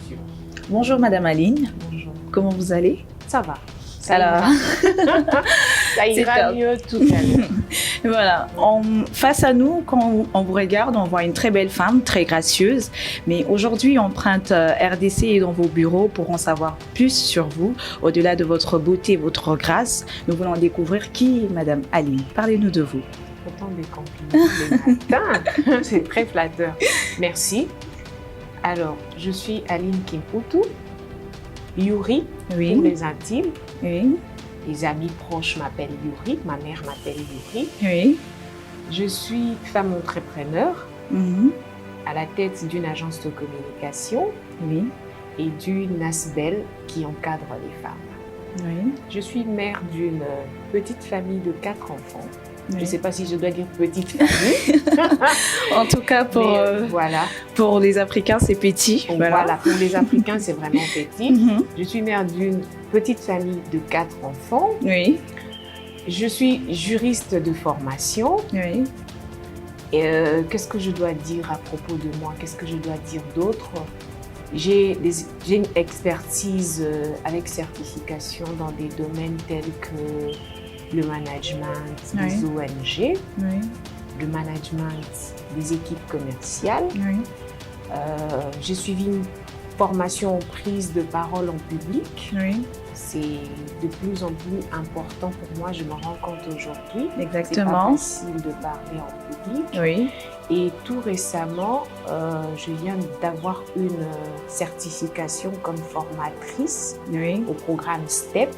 monsieur. Bonjour Madame Aline, Bonjour. comment vous allez? Ça va. Alors, Ça ira mieux tout à l'heure. voilà, face à nous, quand on vous regarde, on voit une très belle femme, très gracieuse. Mais aujourd'hui, on emprunte RDC et dans vos bureaux pour en savoir plus sur vous. Au-delà de votre beauté et votre grâce, nous voulons découvrir qui est Madame Aline. Parlez-nous de vous. Autant des compliments le matin, c'est très flatteur. Merci. Alors, je suis Aline Kimputu, Yuri pour les intimes. Oui. Les amis proches m'appellent Yuri, ma mère m'appelle Yuri. Oui. Je suis femme entrepreneur à la tête d'une agence de communication et d'une ASBEL qui encadre les femmes. Oui. Je suis mère d'une petite famille de 4 enfants. Je ne sais pas si je dois dire petite famille. En tout cas, voilà. Pour les Africains, c'est petit. Voilà, pour les Africains, c'est vraiment petit. Je suis mère d'une petite famille de 4 enfants. Oui. Je suis juriste de formation. Oui. Et qu'est-ce que je dois dire à propos de moi? Qu'est-ce que je dois dire d'autre? J'ai une expertise avec certification dans des domaines tels que le management des ONG, le management des équipes commerciales. J'ai suivi une formation en prise de parole en public. C'est de plus en plus important pour moi, je me rends compte aujourd'hui. Exactement. C'est pas facile de parler en public. Et tout récemment, je viens d'avoir une certification comme formatrice au programme STEP.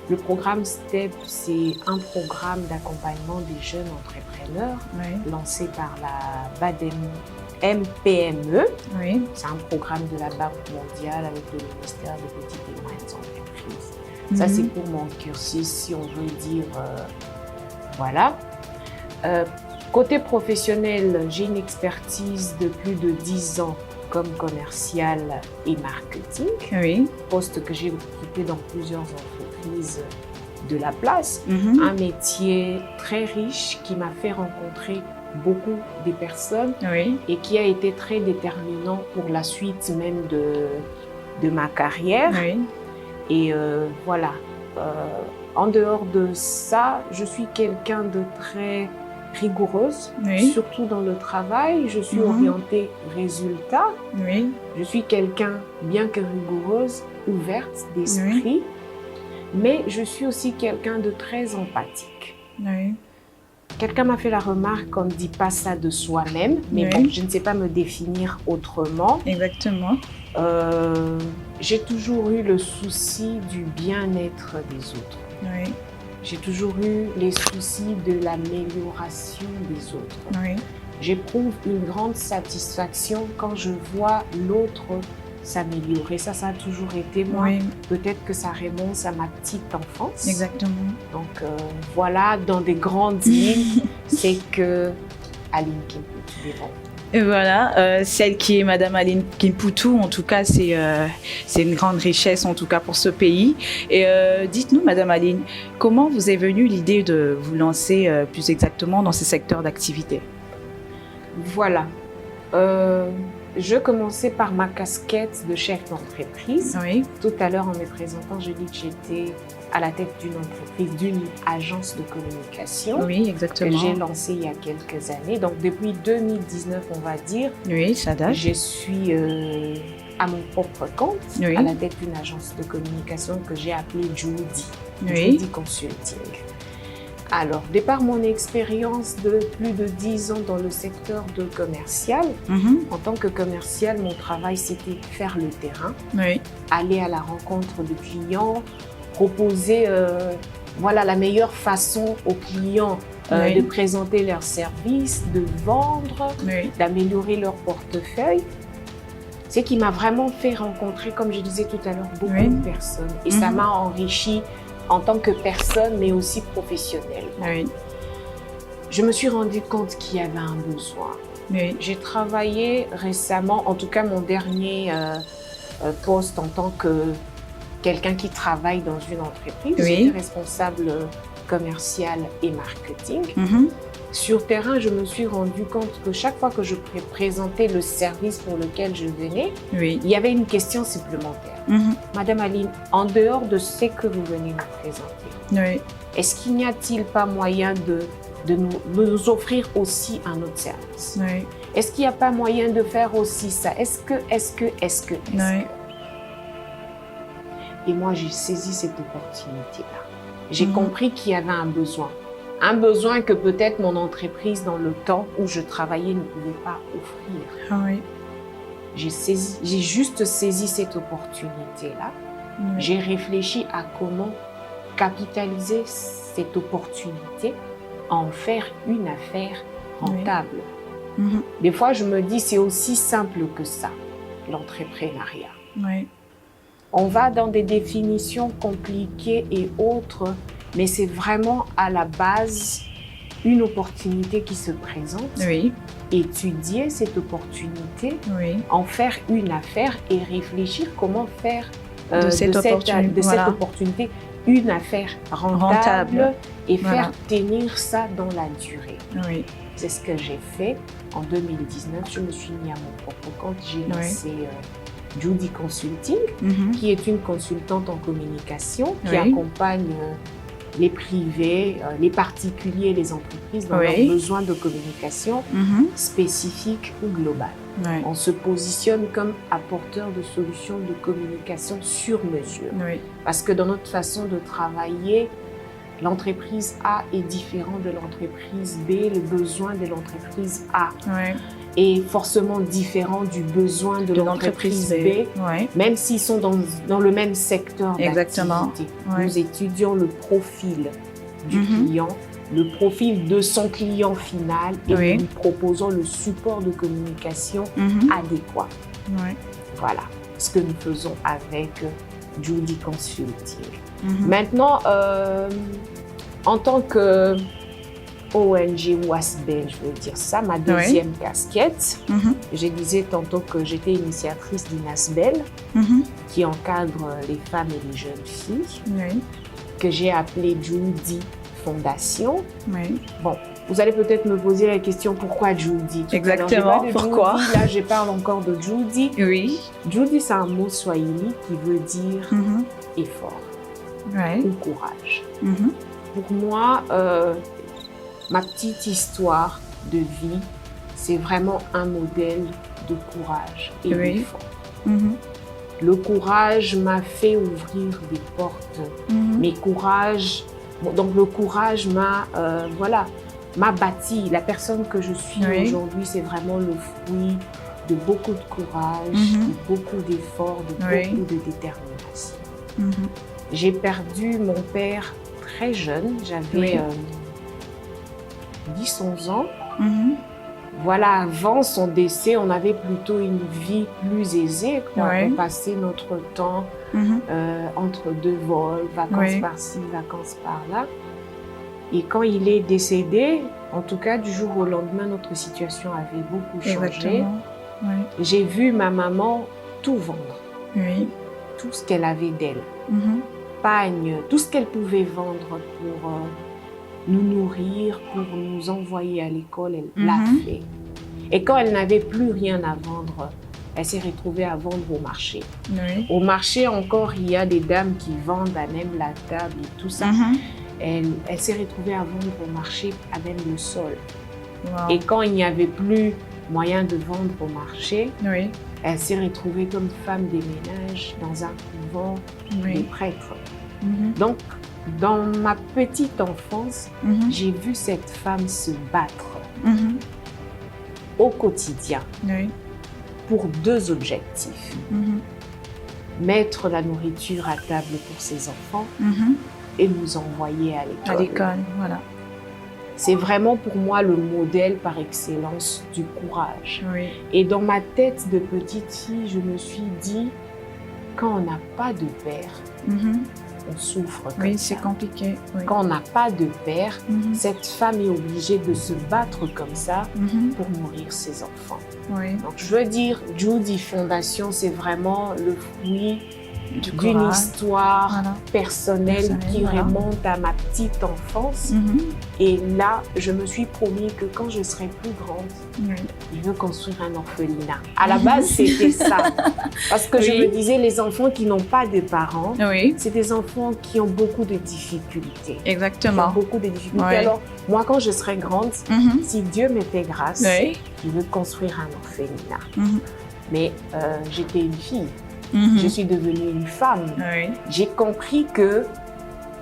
Le programme STEP, c'est un programme d'accompagnement des jeunes entrepreneurs lancé par la BADEM MPME. C'est un programme de la Banque mondiale avec le ministère des Petites et Moyennes Entreprises. Ça, c'est pour mon cursus, si on veut dire, voilà. Côté professionnel, j'ai une expertise de plus de 10 ans comme commercial et marketing, poste que j'ai occupé dans plusieurs entreprises de la place. Un métier très riche qui m'a fait rencontrer beaucoup de personnes et qui a été très déterminant pour la suite même de ma carrière. Et voilà, en dehors de ça, je suis quelqu'un de très rigoureuse, surtout dans le travail. Je suis orientée résultat. Je suis quelqu'un, bien que rigoureuse, ouverte d'esprit, mais je suis aussi quelqu'un de très empathique. Quelqu'un m'a fait la remarque qu'on ne dit pas ça de soi-même, mais bon, je ne sais pas me définir autrement. Exactement. J'ai toujours eu le souci du bien-être des autres. J'ai toujours eu les soucis de l'amélioration des autres. J'éprouve une grande satisfaction quand je vois l'autre s'améliorer. Ça a toujours été moi. Peut-être que ça remonte à ma petite enfance. Exactement. Donc voilà, dans des grandes lignes, c'est que Aline Kimputu est bon. Et voilà, celle qui est Madame Aline Kimputu, en tout cas, c'est une grande richesse, en tout cas, pour ce pays. Et dites-nous, Madame Aline, comment vous est venue l'idée de vous lancer plus exactement dans ce secteur d'activité? Voilà. Je commençais par ma casquette de chef d'entreprise. Tout à l'heure, en me présentant, je dis que j'étais à la tête d'une entreprise, d'une agence de communication. Exactement. Que j'ai lancée il y a quelques années. Donc, depuis 2019, on va dire. Ça date. Je suis à mon propre compte, à la tête d'une agence de communication que j'ai appelée Judy. Judy Consulting. Alors, de par mon expérience de plus de 10 ans dans le secteur de commercial, en tant que commercial, mon travail, c'était faire le terrain, aller à la rencontre de clients, proposer la meilleure façon aux clients de présenter leurs services, de vendre, d'améliorer leur portefeuille. Ce qui m'a vraiment fait rencontrer, comme je disais tout à l'heure, beaucoup de personnes. Et ça m'a enrichi en tant que personne, mais aussi professionnellement. Je me suis rendu compte qu'il y avait un besoin. J'ai travaillé récemment, en tout cas mon dernier poste en tant que quelqu'un qui travaille dans une entreprise. J'étais responsable commercial et marketing. sur terrain, je me suis rendu compte que chaque fois que je présentais le service pour lequel je venais, il y avait une question supplémentaire. Madame Aline, en dehors de ce que vous venez nous présenter, est-ce qu'il n'y a-t-il pas moyen de nous offrir aussi un autre service? Est-ce qu'il n'y a pas moyen de faire aussi ça? Est-ce que? Et moi, j'ai saisi cette opportunité-là. J'ai compris qu'il y avait un besoin. Un besoin que peut-être mon entreprise, dans le temps où je travaillais, ne pouvait pas offrir. J'ai juste saisi cette opportunité-là. J'ai réfléchi à comment capitaliser cette opportunité, en faire une affaire rentable. Des fois, je me dis, c'est aussi simple que ça, l'entrepreneuriat. On va dans des définitions compliquées et autres, mais c'est vraiment à la base une opportunité qui se présente. Étudier cette opportunité, en faire une affaire et réfléchir comment faire de cette opportunité une affaire rentable et faire tenir ça dans la durée. C'est ce que j'ai fait. En 2019, je me suis mis à mon propre compte. J'ai lancé Judy Consulting, qui est une consultante en communication qui accompagne les privés, les particuliers et les entreprises dans leurs besoins de communication spécifiques ou globales. On se positionne comme apporteur de solutions de communication sur mesure. Parce que dans notre façon de travailler, l'entreprise A est différent de l'entreprise B, le besoin de l'entreprise A est forcément différent du besoin de l'entreprise B, même s'ils sont dans le même secteur d'activité. Nous étudions le profil du client, le profil de son client final et nous lui proposons le support de communication adéquat. Voilà ce que nous faisons avec Judy Consulting. Maintenant, en tant que ONG ou ASBEL, je veux dire ça, ma deuxième casquette, je disais tantôt que j'étais initiatrice d'une ASBEL qui encadre les femmes et les jeunes filles, que j'ai appelée Judy Fondation. Bon, vous allez peut-être me poser la question, pourquoi Judy? Exactement, pourquoi? Judy, là, je parle encore de Judy. Judy, c'est un mot swahili qui veut dire effort ou courage. Pour moi, ma petite histoire de vie, c'est vraiment un modèle de courage et d'effort. Le courage m'a fait ouvrir des portes. Donc le courage m'a bâti. La personne que je suis aujourd'hui, c'est vraiment le fruit de beaucoup de courage, de beaucoup d'efforts, de beaucoup de détermination. J'ai perdu mon père très jeune, j'avais 10-11 ans. Voilà, avant son décès, on avait plutôt une vie plus aisée. On passait notre temps entre deux vols, vacances par-ci, vacances par-là. Et quand il est décédé, en tout cas du jour au lendemain, notre situation avait beaucoup changé. J'ai vu ma maman tout vendre, tout ce qu'elle avait d'elle. Pagne, tout ce qu'elle pouvait vendre pour nous nourrir, pour nous envoyer à l'école, elle l'a fait. Et quand elle n'avait plus rien à vendre, elle s'est retrouvée à vendre au marché. Au marché encore, il y a des dames qui vendent à même la table et tout ça. Elle s'est retrouvée à vendre au marché à même le sol. Et quand il n'y avait plus moyen de vendre au marché, elle s'est retrouvée comme femme des ménages dans un couvent de prêtres. Donc, dans ma petite enfance, j'ai vu cette femme se battre au quotidien pour deux objectifs. Mettre la nourriture à table pour ses enfants et nous envoyer à l'école. C'est vraiment pour moi le modèle par excellence du courage. Et dans ma tête de petite fille, je me suis dit, quand on n'a pas de père, on souffre comme ça. C'est compliqué. Quand on n'a pas de père, cette femme est obligée de se battre comme ça pour nourrir ses enfants. Donc je veux dire, Judy Fondation, c'est vraiment le fruit d'une histoire personnelle qui remonte à ma petite enfance. Et là, je me suis promis que quand je serai plus grande, je veux construire un orphelinat. À la base, c'était ça. Parce que je me disais, les enfants qui n'ont pas de parents, c'est des enfants qui ont beaucoup de difficultés. Exactement. Beaucoup de difficultés. Alors, moi, quand je serai grande, si Dieu me fait grâce, je veux construire un orphelinat. Mais j'étais une fille. Je suis devenue une femme. J'ai compris que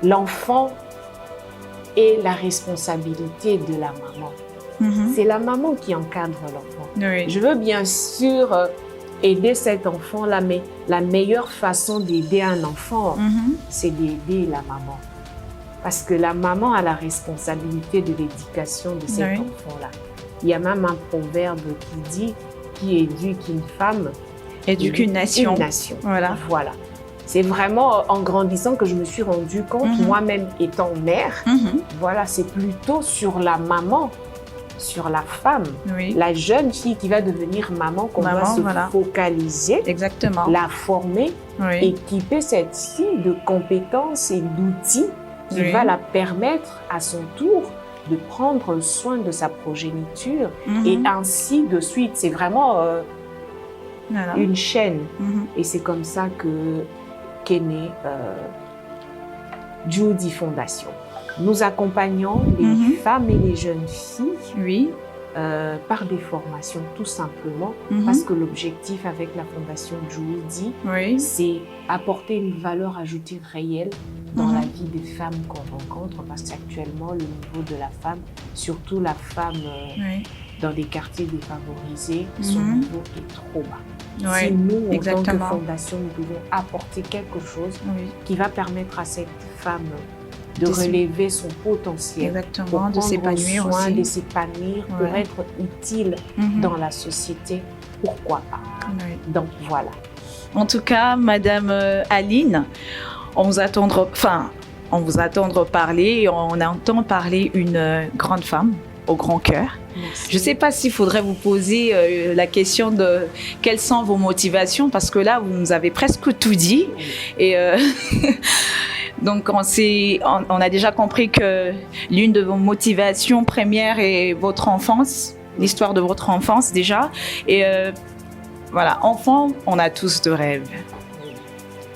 l'enfant est la responsabilité de la maman. C'est la maman qui encadre l'enfant. Je veux bien sûr aider cet enfant-là, mais la meilleure façon d'aider un enfant, c'est d'aider la maman. Parce que la maman a la responsabilité de l'éducation de cet enfant-là. Il y a même un proverbe qui dit « Qui éduque une femme éduque une nation. » Voilà. C'est vraiment en grandissant que je me suis rendu compte, moi-même étant mère, voilà, c'est plutôt sur la maman, sur la femme, la jeune fille qui va devenir maman qu'on doit se focaliser, la former, équiper cette fille de compétences et d'outils qui va la permettre à son tour de prendre soin de sa progéniture et ainsi de suite. C'est vraiment une chaîne. Et c'est comme ça qu'est née Judy Fondation. Nous accompagnons les femmes et les jeunes filles par des formations, tout simplement, parce que l'objectif avec la Fondation Judy, c'est apporter une valeur ajoutée réelle dans la vie des femmes qu'on rencontre, parce qu'actuellement, le niveau de la femme, surtout la femme dans des quartiers défavorisés, son niveau est trop bas. Si nous, en tant que fondation, nous pouvons apporter quelque chose qui va permettre à cette femme de relever son potentiel, de s'épanouir aussi, de s'épanouir, pour être utile dans la société, pourquoi pas. Donc voilà. En tout cas, Madame Aline, on vous entend parler, on entend parler une grande femme au grand cœur. Merci. Je ne sais pas s'il faudrait vous poser la question de quelles sont vos motivations, parce que là, vous nous avez presque tout dit. Et donc, on a déjà compris que l'une de vos motivations premières est votre enfance, l'histoire de votre enfance déjà. Et voilà, enfant, on a tous de rêves.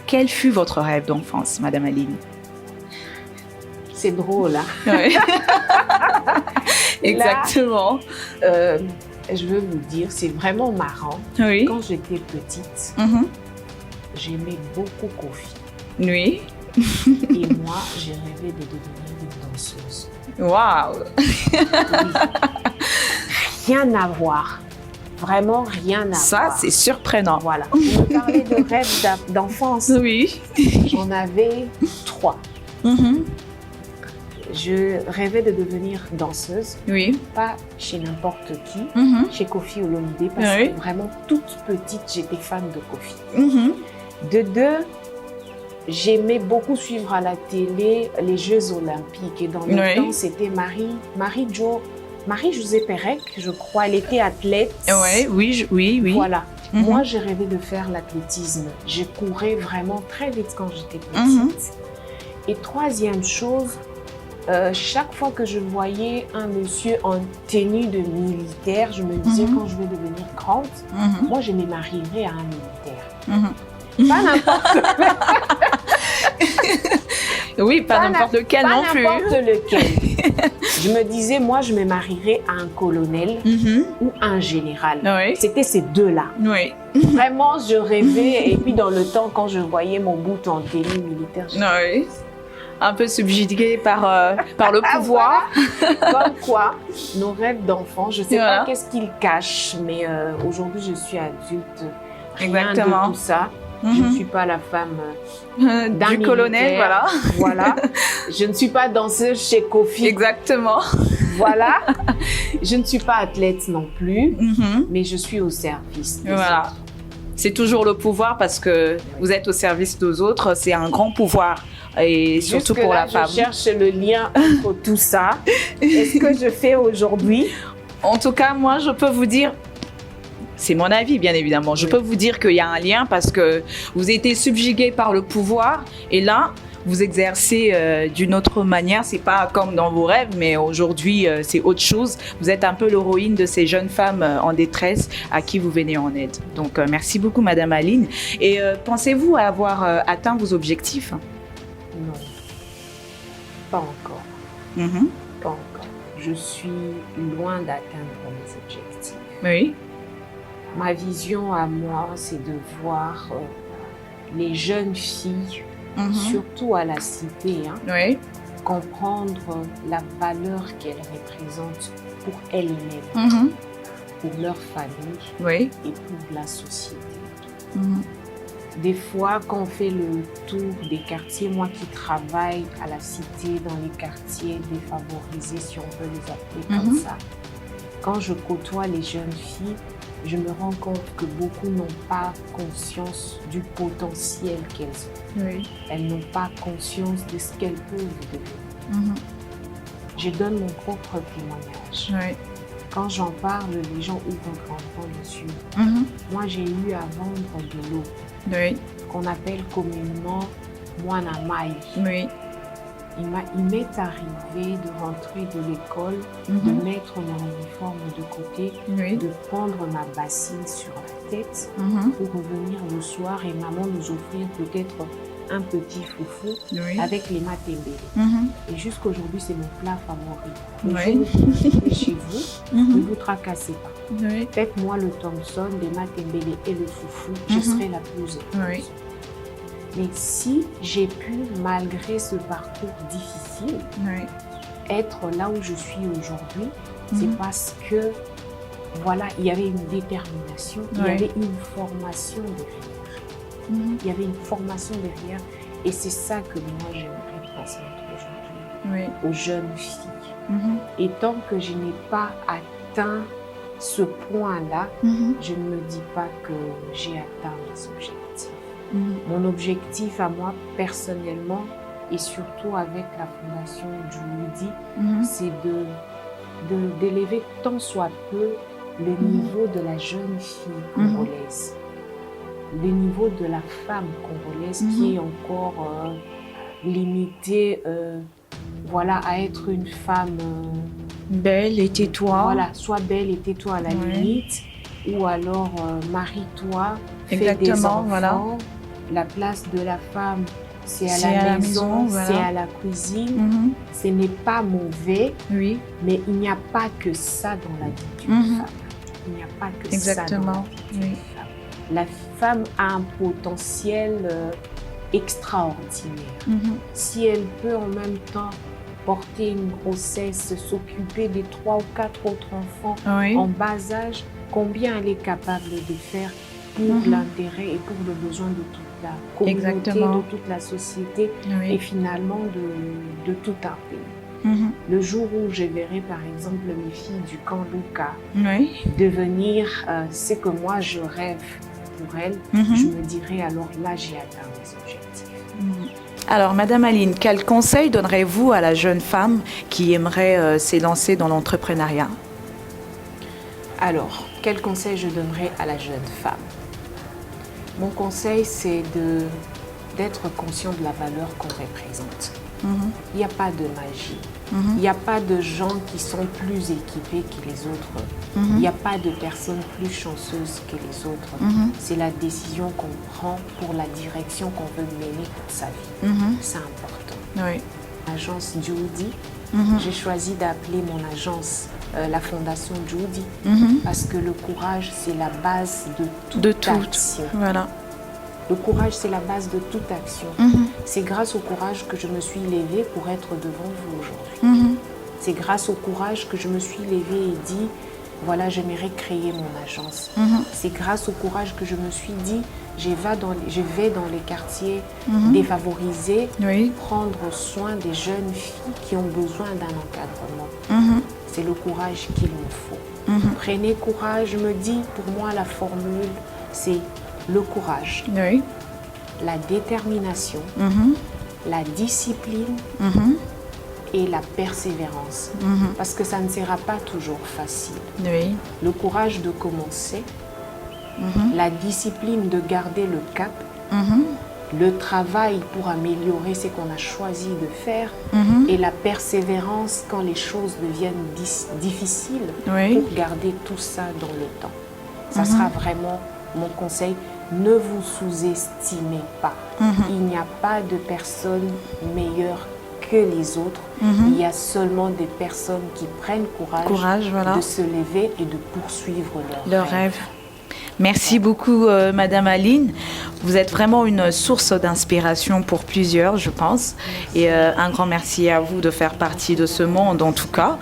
Quel fut votre rêve d'enfance, Madame Aline? C'est drôle, hein? Oui. Exactement. Là, je veux vous dire, c'est vraiment marrant. Oui. Quand j'étais petite, j'aimais beaucoup Kofi. Oui. Et moi, j'ai rêvé de devenir une danseuse. Waouh! Rien à voir. Vraiment rien à voir. Ça, c'est surprenant. Voilà. Vous me parlez de rêve d'enfance. Oui. J'en avais 3. Je rêvais de devenir danseuse. Oui. Pas chez n'importe qui, chez Kofi Olomide, parce que vraiment toute petite, j'étais fan de Kofi. De 2, j'aimais beaucoup suivre à la télé les Jeux Olympiques. Et dans le temps, c'était Marie-Josée Pérec, je crois. Elle était athlète. Oui. Voilà. Moi, je rêvais de faire l'athlétisme. Je courais vraiment très vite quand j'étais petite. Et 3e chose, chaque fois que je voyais un monsieur en tenue de militaire, je me disais, quand je vais devenir grande, moi, je me marierai à un militaire. Pas n'importe Oui, pas n'importe lequel non plus. Pas n'importe lequel. Je me disais, moi, je me marierais à un colonel ou un général. C'était ces 2-là. Vraiment, je rêvais. Et puis, dans le temps, quand je voyais mon bout en tenue militaire, un peu subjugué par le pouvoir. Comme quoi, nos rêves d'enfants, je ne sais pas qu'est-ce qu'ils cachent, mais aujourd'hui, je suis adulte. Rien de tout ça. Je ne suis pas la femme du colonel, voilà. Je ne suis pas danseuse chez Kofi. Exactement. Voilà. Je ne suis pas athlète non plus, mais je suis au service. Voilà. C'est toujours le pouvoir, parce que vous êtes au service des autres. C'est un grand pouvoir. Et surtout pour la femme. Je cherche le lien entre tout ça. Est-ce que je fais aujourd'hui? En tout cas, moi, je peux vous dire, C'est mon avis, bien évidemment. Je peux vous dire qu'il y a un lien parce que vous avez été subjugué par le pouvoir et là, vous exercez d'une autre manière. C'est pas comme dans vos rêves, mais aujourd'hui, c'est autre chose. Vous êtes un peu l'héroïne de ces jeunes femmes en détresse à qui vous venez en aide. Donc, merci beaucoup, Madame Aline. Et pensez-vous avoir atteint vos objectifs? Non, pas encore. Pas encore. Je suis loin d'atteindre mes objectifs. Oui. Ma vision à moi, c'est de voir les jeunes filles, surtout à la cité, oui. comprendre la valeur qu'elles représentent pour elles-mêmes, pour leur famille oui. et pour la société. Des fois, quand on fait le tour des quartiers, moi qui travaille à la cité, dans les quartiers défavorisés, si on peut les appeler comme ça, quand je côtoie les jeunes filles, je me rends compte que beaucoup n'ont pas conscience du potentiel qu'elles ont. Oui. Elles n'ont pas conscience de ce qu'elles peuvent devenir. Je donne mon propre témoignage. Oui. Quand j'en parle, les gens ouvrent grandement les yeux. Moi, j'ai eu à vendre de l'eau, oui. qu'on appelle communément moine à maille. Oui. Il m'est arrivé de rentrer de l'école, de mettre mon uniforme de côté, oui. de prendre ma bassine sur la tête pour revenir le soir et maman nous offrir peut-être un petit foufou oui. avec les matembele. Et jusqu'aujourd'hui, c'est mon plat favori. Le oui. jour où vous venez chez vous, ne vous tracassez pas. Oui. Faites-moi le Thompson, les matembele et le foufou, je serai la plus heureuse. Oui. Mais si j'ai pu, malgré ce parcours difficile, être là où je suis aujourd'hui, c'est parce que, voilà, il y avait une détermination, il y avait une formation derrière. Il y avait une formation derrière et c'est ça que moi j'aimerais transmettre aujourd'hui aux jeunes filles. Et tant que je n'ai pas atteint ce point-là, je ne me dis pas que j'ai atteint mes objectifs. Mon objectif à moi personnellement et surtout avec la fondation Judy, c'est d'élever tant soit peu le niveau de la jeune fille congolaise, le niveau de la femme congolaise qui est encore limitée voilà, à être une femme belle et tais-toi. Voilà, soit belle et tais-toi à la limite, ou alors marie-toi, fais des enfants. Voilà. La place de la femme, c'est à la maison, c'est à la cuisine. Ce n'est pas mauvais, mais il n'y a pas que ça dans la vie d'une femme. Il n'y a pas que ça dans la vie d'une femme. La femme a un potentiel extraordinaire. Si elle peut en même temps porter une grossesse, s'occuper des 3 ou 4 autres enfants en bas âge, combien elle est capable de faire pour l'intérêt et pour le besoin de toute la communauté, de toute la société et finalement de tout un pays. Le jour où je verrai par exemple mes filles du camp Luka devenir ce que moi je rêve pour elles, je me dirai alors là j'ai atteint mes objectifs. Alors Madame Aline, quel conseil donnerez-vous à la jeune femme qui aimerait s'élancer dans l'entrepreneuriat? Alors, quel conseil je donnerais à la jeune femme? Mon conseil, c'est d'être conscient de la valeur qu'on représente. Il n'y a pas de magie. Il n'y a pas de gens qui sont plus équipés que les autres. Il n'y a pas de personnes plus chanceuses que les autres. C'est la décision qu'on prend pour la direction qu'on veut mener pour sa vie. C'est important. L'agence Judy, j'ai choisi d'appeler mon agence la fondation Judy parce que le courage, c'est la base de toute action. Voilà. Le courage, c'est la base de toute action. C'est grâce au courage que je me suis levée pour être devant vous aujourd'hui. C'est grâce au courage que je me suis levée et dit, voilà, j'aimerais créer mon agence. C'est grâce au courage que je me suis dit, je vais dans les quartiers défavorisés, prendre soin des jeunes filles qui ont besoin d'un encadrement. C'est le courage qu'il me faut. Prenez courage, je me dis, pour moi, la formule, c'est le courage, la détermination, la discipline et la persévérance. Parce que ça ne sera pas toujours facile. Le courage de commencer, la discipline de garder le cap, le travail pour améliorer ce qu'on a choisi de faire et la persévérance quand les choses deviennent difficiles pour garder tout ça dans le temps. Ça sera vraiment mon conseil. Ne vous sous-estimez pas. Il n'y a pas de personne meilleure que les autres. Il y a seulement des personnes qui prennent courage de se lever et de poursuivre leurs rêves. Merci beaucoup, Madame Aline. Vous êtes vraiment une source d'inspiration pour plusieurs, je pense. Et un grand merci à vous de faire partie de ce monde, en tout cas.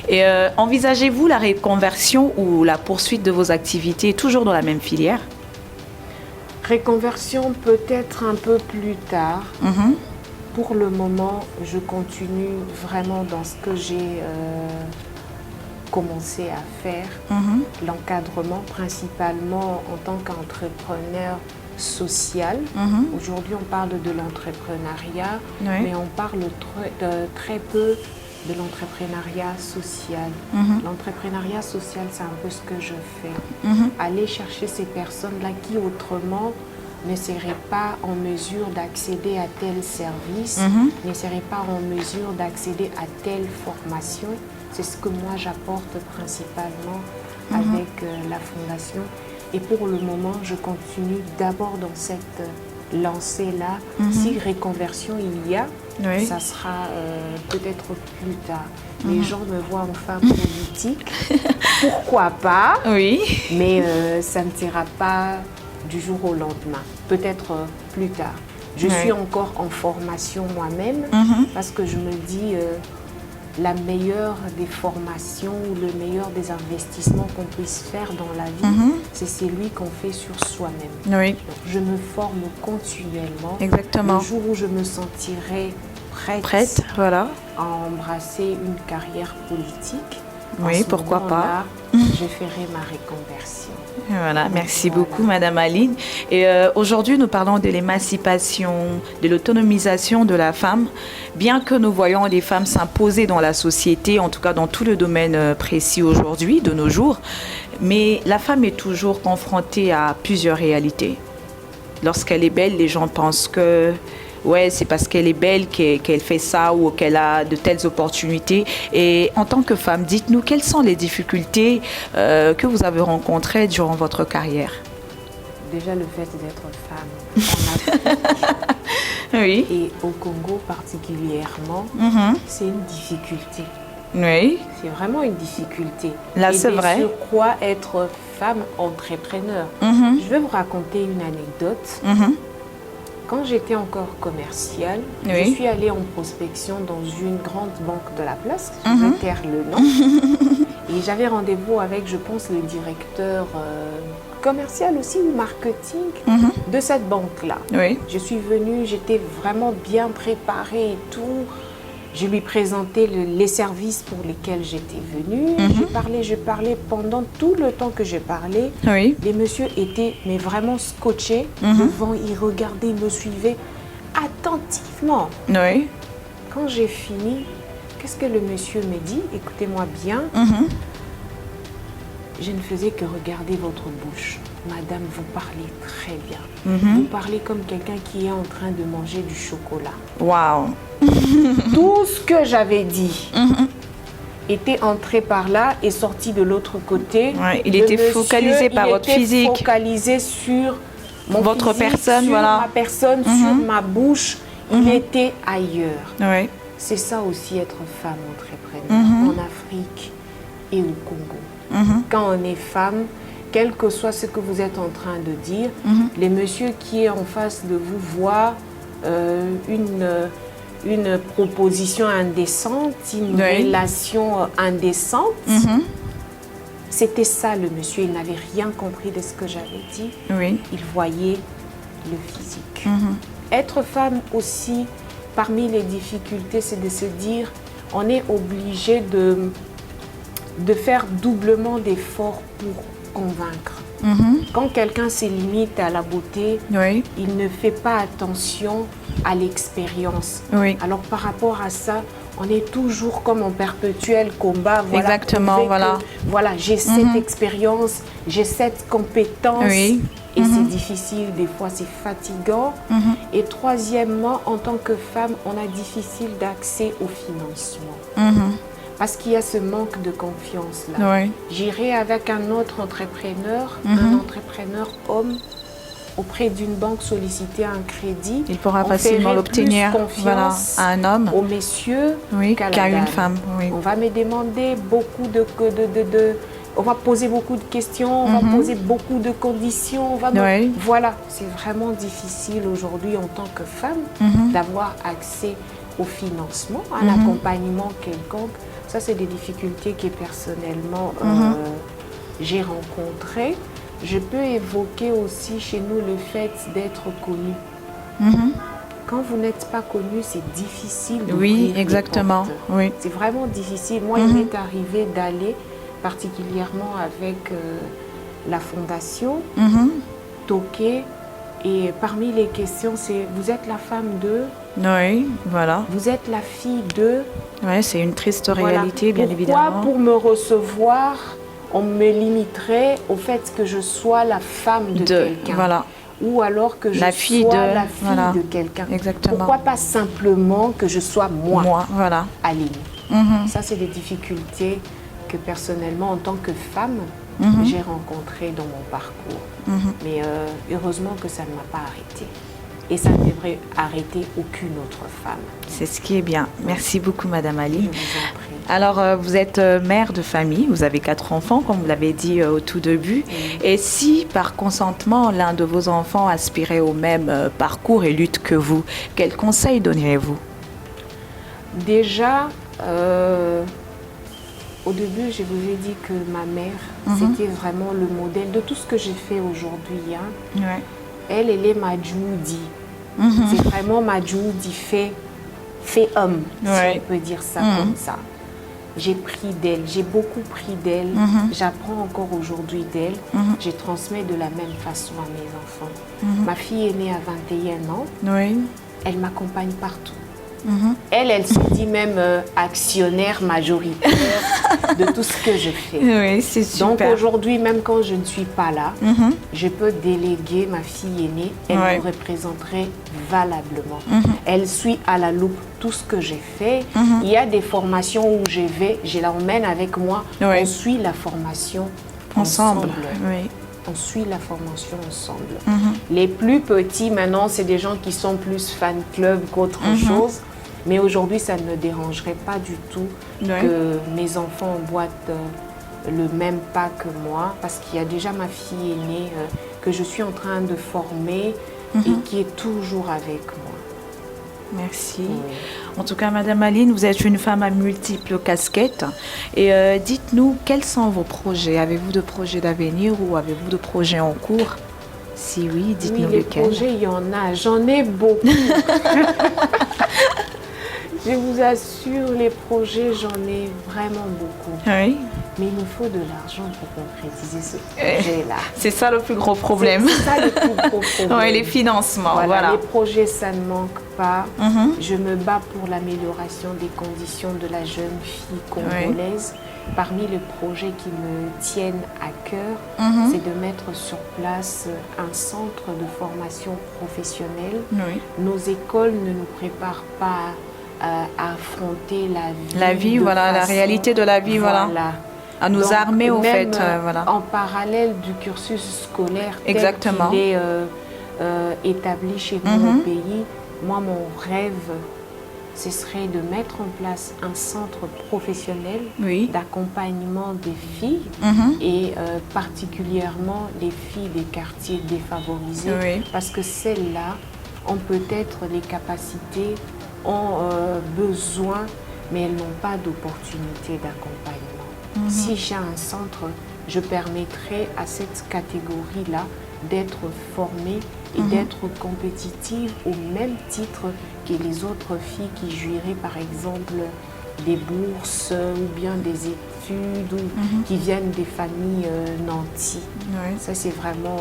Et envisagez-vous la reconversion ou la poursuite de vos activités toujours dans la même filière? Reconversion peut-être un peu plus tard. Pour le moment, je continue vraiment dans ce que j'ai commencé à faire, l'encadrement principalement en tant qu'entrepreneur social. Aujourd'hui, on parle de l'entrepreneuriat, mais on parle très peu de l'entrepreneuriat social. L'entrepreneuriat social, c'est un peu ce que je fais. Aller chercher ces personnes-là qui autrement ne seraient pas en mesure d'accéder à tel service, ne seraient pas en mesure d'accéder à telle formation. C'est ce que moi j'apporte principalement avec la fondation. Et pour le moment, je continue d'abord dans cette lancée-là. Si reconversion il y a, ça sera peut-être plus tard. Les gens me voient en femme politique. Pourquoi pas? Mais ça ne sera pas du jour au lendemain. Peut-être plus tard. Je suis encore en formation moi-même parce que je me dis la meilleure des formations ou le meilleur des investissements qu'on puisse faire dans la vie, c'est celui qu'on fait sur soi-même. Donc, je me forme continuellement. Exactement. Le jour où je me sentirai prête à embrasser une carrière politique, pourquoi pas. Je ferai ma reconversion. Voilà, merci beaucoup, Madame Aline. Et aujourd'hui, nous parlons de l'émancipation, de l'autonomisation de la femme. Bien que nous voyons les femmes s'imposer dans la société, en tout cas dans tout le domaine précis aujourd'hui, de nos jours, mais la femme est toujours confrontée à plusieurs réalités. Lorsqu'elle est belle, les gens pensent que c'est parce qu'elle est belle qu'elle fait ça ou qu'elle a de telles opportunités. Et en tant que femme, dites-nous quelles sont les difficultés que vous avez rencontrées durant votre carrière? Déjà, le fait d'être femme en Afrique et au Congo particulièrement, c'est une difficulté. C'est vraiment une difficulté. Là, c'est vrai. Et sur quoi être femme entrepreneur. Je vais vous raconter une anecdote. Quand j'étais encore commerciale, je suis allée en prospection dans une grande banque de la place, je vais taire le nom, et j'avais rendez-vous avec, je pense, le directeur commercial aussi ou marketing de cette banque-là. Je suis venue, j'étais vraiment bien préparée et tout. Je lui présentais les services pour lesquels j'étais venue. Je parlais pendant tout le temps que je parlais. Les messieurs étaient mais vraiment scotchés devant, ils regardaient, ils me suivaient attentivement. Quand j'ai fini, qu'est-ce que le monsieur me dit? Écoutez-moi bien. Je ne faisais que regarder votre bouche. Madame, vous parlez très bien. Vous parlez comme quelqu'un qui est en train de manger du chocolat. Waouh! Tout ce que j'avais dit était entré par là et sorti de l'autre côté. Il était focalisé par votre physique. Focalisé sur votre personne, sur ma personne, sur ma bouche. Il était ailleurs. C'est ça aussi être femme entrepreneur en Afrique et au Congo. Quand on est femme, quel que soit ce que vous êtes en train de dire, les messieurs qui est en face de vous voient une proposition indécente, une relation indécente. C'était ça le monsieur, il n'avait rien compris de ce que j'avais dit. Il voyait le physique. Être femme aussi, parmi les difficultés, c'est de se dire, on est obligé de faire doublement d'efforts pour convaincre. Quand quelqu'un se limite à la beauté, il ne fait pas attention à l'expérience. Alors par rapport à ça, on est toujours comme en perpétuel combat. Voilà, exactement, voilà. Voilà, j'ai cette expérience, j'ai cette compétence. Oui. Et c'est difficile, des fois c'est fatigant. Et troisièmement, en tant que femme, on a difficile d'accès au financement. Parce qu'il y a ce manque de confiance-là. Oui. J'irai avec un autre entrepreneur, un entrepreneur homme, auprès d'une banque solliciter un crédit. Il pourra facilement l'obtenir, voilà, à un homme, aux messieurs, qu'à une femme. Oui. On va me demander beaucoup on va poser beaucoup de questions, on va poser beaucoup de conditions. Voilà, c'est vraiment difficile aujourd'hui en tant que femme d'avoir accès au financement, à l'accompagnement quelconque. Ça, c'est des difficultés que personnellement j'ai rencontrées. Je peux évoquer aussi chez nous le fait d'être connu. Quand vous n'êtes pas connu, c'est difficile d'ouvrir les exactement. portes. Oui. C'est vraiment difficile. Moi, il m'est arrivé d'aller, particulièrement avec la fondation, toquer. Et parmi les questions, c'est « Vous êtes la femme de ?» Oui, voilà. « Vous êtes la fille de ?» Oui, c'est une triste réalité, bien évidemment. Pourquoi pour me recevoir, on me limiterait au fait que je sois la femme de quelqu'un, voilà. Ou alors que je la sois fille la fille de quelqu'un. Exactement. Pourquoi pas simplement que je sois moi, voilà. Aline. Ça, c'est des difficultés que personnellement, en tant que femme, j'ai rencontrées dans mon parcours. Mais heureusement que ça ne m'a pas arrêtée. Et ça ne devrait arrêter aucune autre femme. C'est ce qui est bien. Merci beaucoup, Madame Ali. Je vous en prie. Alors, vous êtes mère de famille, vous avez 4 enfants, comme vous l'avez dit au tout début. Et si, par consentement, l'un de vos enfants aspirait au même parcours et lutte que vous, quels conseils donneriez-vous? Déjà, au début, je vous ai dit que ma mère, c'était vraiment le modèle de tout ce que j'ai fait aujourd'hui. Elle est ma Judy. C'est vraiment ma Judy fait homme, si on peut dire ça comme ça. J'ai pris d'elle, j'ai beaucoup pris d'elle. J'apprends encore aujourd'hui d'elle. Je transmets de la même façon à mes enfants. Ma fille est née à 21 ans. Elle m'accompagne partout. Elle se dit même actionnaire majoritaire de tout ce que je fais. Oui, c'est super. Donc aujourd'hui, même quand je ne suis pas là, je peux déléguer ma fille aînée. Elle me représenterait valablement. Elle suit à la loupe tout ce que j'ai fait. Il y a des formations où je vais, je l'emmène avec moi. On suit la formation ensemble. On suit la formation ensemble. Les plus petits, maintenant, c'est des gens qui sont plus fan club qu'autre chose. Mais aujourd'hui, ça ne me dérangerait pas du tout que mes enfants emboîtent le même pas que moi. Parce qu'il y a déjà ma fille aînée que je suis en train de former et qui est toujours avec moi. Merci. En tout cas, Madame Aline, vous êtes une femme à multiples casquettes. Et dites-nous, quels sont vos projets? Avez-vous de projets d'avenir ou avez-vous de projets en cours? Si oui, dites-nous lesquels. Les projets, il y en a. J'en ai beaucoup. Je vous assure, les projets, j'en ai vraiment beaucoup. Oui. Mais il nous faut de l'argent pour concrétiser ce projet-là. C'est ça le plus gros problème. C'est ça le plus gros problème. Oui, les financements, voilà. Les projets, ça ne manque pas. Je me bats pour l'amélioration des conditions de la jeune fille congolaise. Parmi les projets qui me tiennent à cœur, c'est de mettre sur place un centre de formation professionnelle. Nos écoles ne nous préparent pas à affronter la vie. La réalité de la vie, à nous armer au fait. En parallèle du cursus scolaire tel qu'il est établi chez nous au pays, moi, mon rêve, ce serait de mettre en place un centre professionnel d'accompagnement des filles et particulièrement les filles des quartiers défavorisés parce que celles-là ont peut-être les capacités, ont besoin, mais elles n'ont pas d'opportunité d'accompagnement. Si j'ai un centre, je permettrai à cette catégorie-là d'être formée et d'être compétitive au même titre que les autres filles qui jouiraient par exemple des bourses ou bien des études ou qui viennent des familles nantis. Ça, c'est vraiment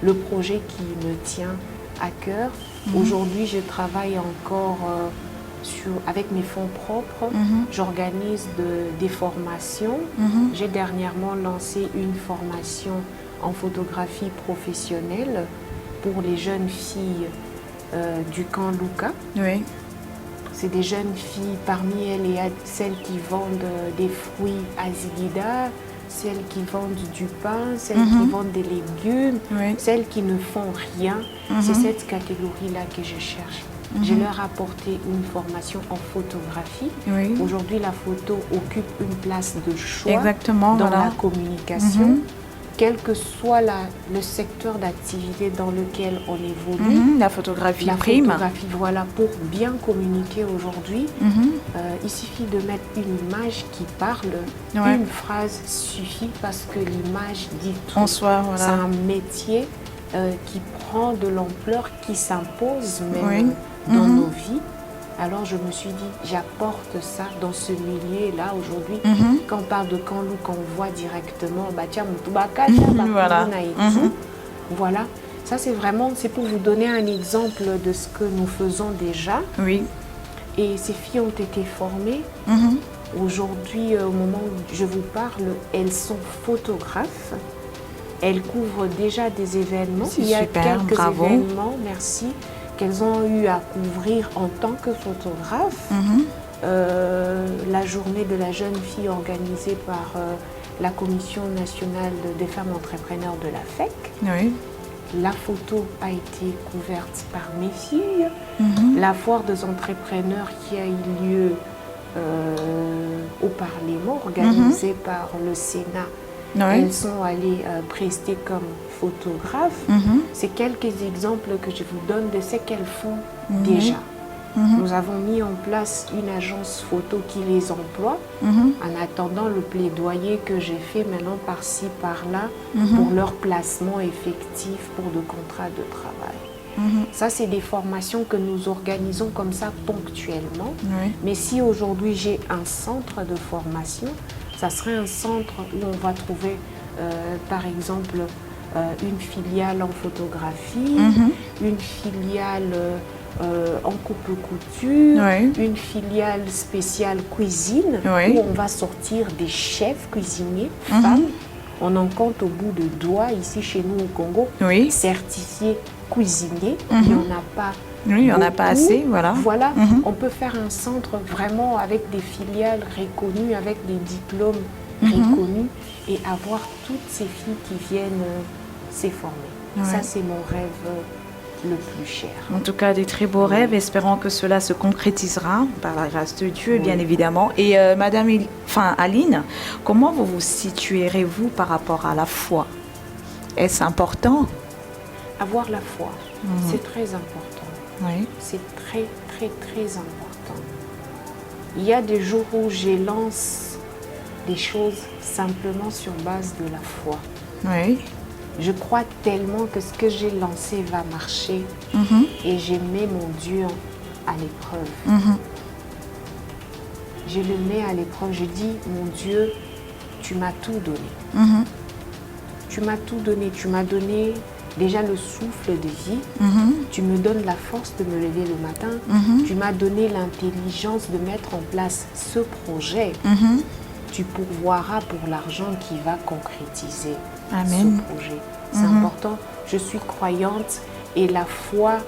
le projet qui me tient à cœur. Aujourd'hui, je travaille encore avec mes fonds propres, j'organise des formations. J'ai dernièrement lancé une formation en photographie professionnelle pour les jeunes filles du camp Luca. Oui. C'est des jeunes filles, parmi elles, il y a celles qui vendent des fruits à Ziguida, celles qui vendent du pain, celles qui vendent des légumes, celles qui ne font rien. C'est cette catégorie-là que je cherche. Je leur ai apporté une formation en photographie. Aujourd'hui, la photo occupe une place de choix dans la communication. Quel que soit le secteur d'activité dans lequel on évolue. La photographie prime. La photographie, voilà, pour bien communiquer aujourd'hui, il suffit de mettre une image qui parle. Une phrase suffit parce que l'image dit tout. En soi, voilà. C'est un métier qui prend de l'ampleur, qui s'impose même dans nos vies. Alors je me suis dit, j'apporte ça dans ce milieu-là aujourd'hui. Quand on parle de Kanlou, qu'on voit directement, voilà. Ça c'est vraiment, c'est pour vous donner un exemple de ce que nous faisons déjà. Oui. Et ces filles ont été formées. Aujourd'hui, au moment où je vous parle, elles sont photographes. Elles couvrent déjà des événements. Il y a quelques événements, merci, qu'elles ont eu à couvrir en tant que photographe. La journée de la jeune fille organisée par la Commission nationale des femmes entrepreneurs de la FEC. Oui. La photo a été couverte par mes filles. La foire des entrepreneurs qui a eu lieu au Parlement, organisée par le Sénat. Elles sont allées prester comme photographes. C'est quelques exemples que je vous donne de ce qu'elles font déjà. Nous avons mis en place une agence photo qui les emploie en attendant le plaidoyer que j'ai fait maintenant par-ci, par-là pour leur placement effectif pour de contrats de travail. Ça, c'est des formations que nous organisons comme ça ponctuellement. Mais si aujourd'hui j'ai un centre de formation, ça serait un centre où on va trouver, par exemple, une filiale en photographie, une filiale en coupe-couture, une filiale spéciale cuisine, où on va sortir des chefs cuisiniers, femmes. On en compte au bout de doigts ici chez nous au Congo, certifiés cuisiniers. Il n'y en a pas. Oui, il n'y en a pas assez, voilà. Voilà, on peut faire un centre vraiment avec des filiales reconnues, avec des diplômes reconnus et avoir toutes ces filles qui viennent s'y former. Ça, c'est mon rêve le plus cher. En tout cas, des très beaux rêves. Espérons que cela se concrétisera par la grâce de Dieu, bien évidemment. Et Madame Aline, comment vous vous situerez-vous par rapport à la foi? Est-ce important? Avoir la foi, c'est très important. C'est très, très, très important. Il y a des jours où j'élance des choses simplement sur base de la foi. Je crois tellement que ce que j'ai lancé va marcher et j'ai mis mon Dieu à l'épreuve. Je le mets à l'épreuve. Je dis, mon Dieu, tu m'as tout donné. Tu m'as tout donné. Tu m'as donné déjà le souffle de vie. Tu me donnes la force de me lever le matin. Tu m'as donné l'intelligence de mettre en place ce projet. Tu pourvoiras pour l'argent qui va concrétiser ce projet. C'est important. Je suis croyante et la foi,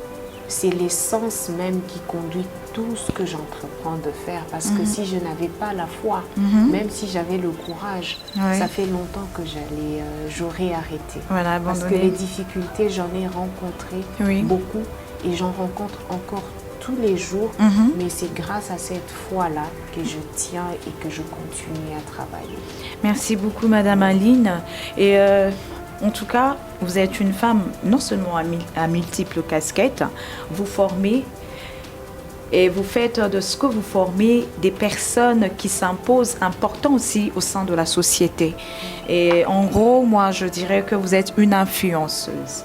c'est l'essence même qui conduit tout ce que j'entreprends de faire. Parce que si je n'avais pas la foi, même si j'avais le courage, ça fait longtemps que j'aurais arrêté. Parce que les difficultés, j'en ai rencontré beaucoup et j'en rencontre encore tous les jours, mais c'est grâce à cette foi-là que je tiens et que je continue à travailler. Merci beaucoup, Madame Aline. Et en tout cas, vous êtes une femme non seulement à multiples casquettes, vous formez et vous faites de ce que vous formez des personnes qui s'imposent importantes aussi au sein de la société. Et en gros, moi, je dirais que vous êtes une influenceuse.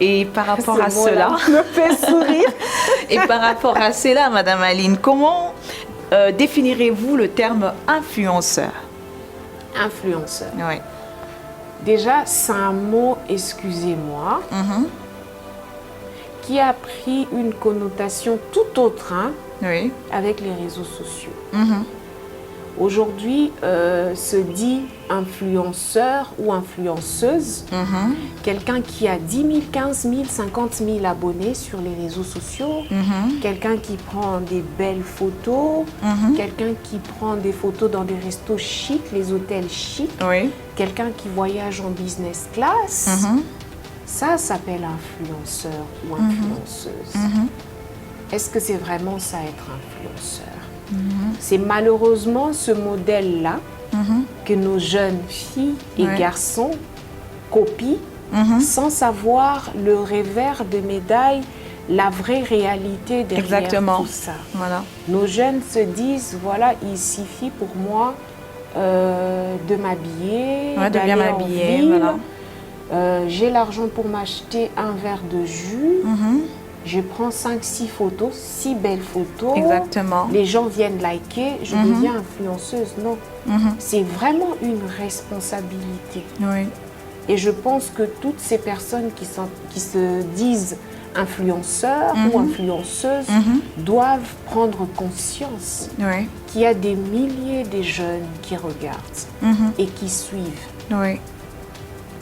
Et par rapport à cela, me fait sourire. Et par rapport à cela, Madame Aline, comment définirez-vous le terme influenceur? Influenceur. Oui. Déjà, c'est un mot, excusez-moi, qui a pris une connotation tout autre Oui. avec les réseaux sociaux. Mhm. Aujourd'hui, se dit influenceur ou influenceuse, Mhm. quelqu'un qui a 10 000, 15 000, 50 000 abonnés sur les réseaux sociaux, Mhm. quelqu'un qui prend des belles photos, Mhm. quelqu'un qui prend des photos dans des restos chics, les hôtels chics, Oui. quelqu'un qui voyage en business class. Mhm. Ça s'appelle influenceur ou influenceuse. Mhm. Est-ce que c'est vraiment ça être influenceur? C'est malheureusement ce modèle-là Mhm. que nos jeunes filles et Ouais. garçons copient Mhm. sans savoir le revers de médaille, la vraie réalité derrière Exactement. tout ça. Voilà. Nos jeunes se disent, voilà, il suffit pour moi de m'habiller, Ouais, de d'aller bien en m'habiller, ville. voilà. J'ai l'argent pour m'acheter un verre de jus. Mhm. Je prends 5-6 photos, 6 belles photos. Exactement. Les gens viennent liker, je deviens influenceuse. Non, Mhm. c'est vraiment une responsabilité. Oui. Et je pense que toutes ces personnes qui se disent influenceurs ou influenceuses doivent prendre conscience Oui. qu'il y a des milliers de jeunes qui regardent Mhm. et qui suivent. Oui.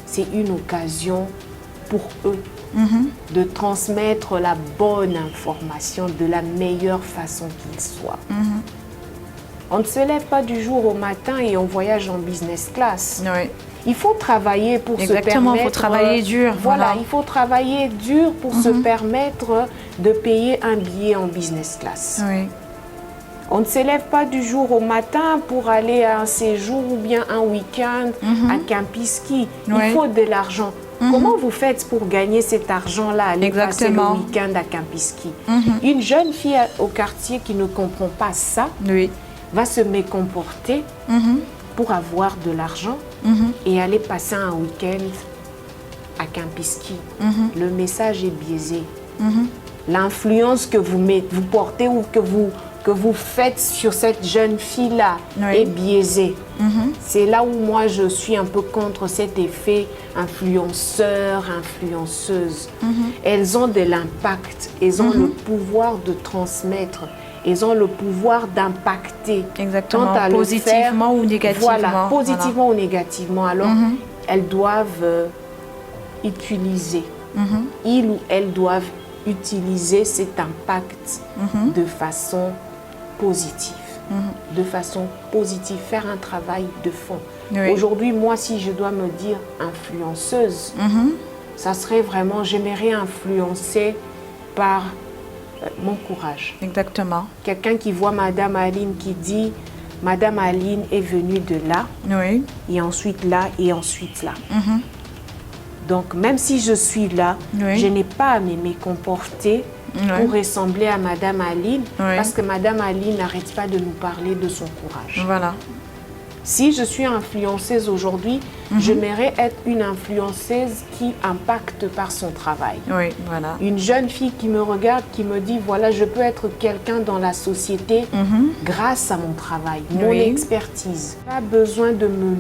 C'est une occasion pour eux Mhm. de transmettre la bonne information de la meilleure façon qu'il soit. Mhm. On ne se lève pas du jour au matin et on voyage en business class. Oui. Il faut travailler pour se Exactement, permettre... il faut travailler dur. Voilà, il faut travailler dur pour se permettre de payer un billet en business class. Oui. On ne se lève pas du jour au matin pour aller à un séjour ou bien un week-end à Kempinski. Oui. Il faut de l'argent. Comment vous faites pour gagner cet argent-là, aller passer le Exactement. week-end à Kempinski? Une jeune fille au quartier qui ne comprend pas ça Oui. va se mécomporter pour avoir de l'argent et aller passer un week-end à Kempinski. Le message est biaisé. L'influence que vous portez ou que vous faites sur cette jeune fille-là Oui. est biaisée. C'est là où moi je suis un peu contre cet effet influenceur, influenceuse. Elles ont de l'impact, elles ont le pouvoir de transmettre, elles ont le pouvoir d'impacter. Exactement. Quant à le Positivement faire, ou négativement. Voilà, positivement ou négativement. Alors, elles doivent utiliser, ils ou elles doivent utiliser cet impact de façon positive. De façon positive, faire un travail de fond. Oui. Aujourd'hui, moi, si je dois me dire influenceuse, ça serait vraiment, j'aimerais influencer par mon courage. Exactement. Quelqu'un qui voit Madame Aline qui dit Madame Aline est venue de là, Oui. et ensuite là, et ensuite là. Donc, même si je suis là, Oui. je n'ai pas à me comporter pour ressembler à Madame Aline, parce que Madame Aline n'arrête pas de nous parler de son courage. Voilà. Si je suis influenceuse aujourd'hui, j'aimerais être une influenceuse qui impacte par son travail. Oui, voilà. Une jeune fille qui me regarde, qui me dit, voilà, je peux être quelqu'un dans la société grâce à mon travail, mon Oui. expertise. Pas besoin de me